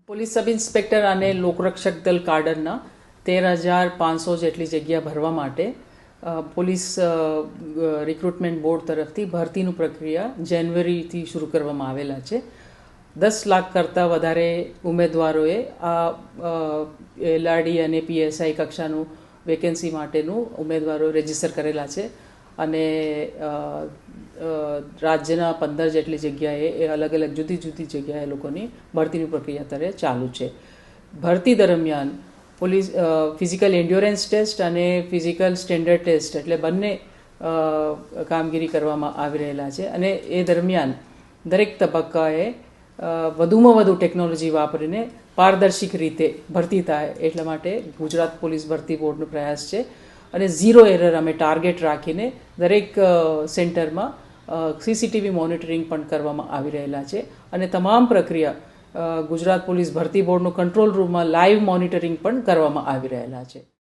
Police sub inspector અને લોકરક્ષક દળ કાડરના 13,500 જેટલી જગ્યા ભરવા માટે પોલીસ રિક્રુટમેન્ટ બોર્ડ તરફથી ભરતીનું પ્રક્રિયા જાન્યુઆરીથી શરૂ કરવામાં આવેલા છે. 10 લાખ કરતાં વધારે ઉમેદવારોએ આ એલઆરડી અને પીએસઆઈ કક્ષાનું વેકેન્સી માટેનું ઉમેદવારો રજીસ્ટર કરેલા છે અને રાજ્યના 15 જેટલી જગ્યાએ એ અલગ અલગ જુદી જુદી જગ્યાએ લોકોની ભરતીની પ્રક્રિયા અત્યારે ચાલુ છે. ભરતી દરમિયાન પોલીસ ફિઝિકલ એન્ડ્યોરન્સ ટેસ્ટ અને ફિઝિકલ સ્ટેન્ડર્ડ ટેસ્ટ એટલે બંને કામગીરી કરવામાં આવી રહેલા છે અને એ દરમિયાન દરેક તબક્કાએ વધુમાં વધુ ટેકનોલોજી વાપરીને પારદર્શક રીતે ભરતી થાય એટલા માટે ગુજરાત પોલીસ ભરતી બોર્ડનો પ્રયાસ છે અને 0 એરર અમે ટાર્ગેટ રાખીને દરેક સેન્ટરમાં સીસીટીવી મોનિટરિંગ પણ કરવામાં આવી રહેલા છે અને તમામ પ્રક્રિયા ગુજરાત પોલીસ ભરતી બોર્ડનો કંટ્રોલ રૂમમાં લાઈવ મોનિટરિંગ પણ કરવામાં આવી રહેલા છે.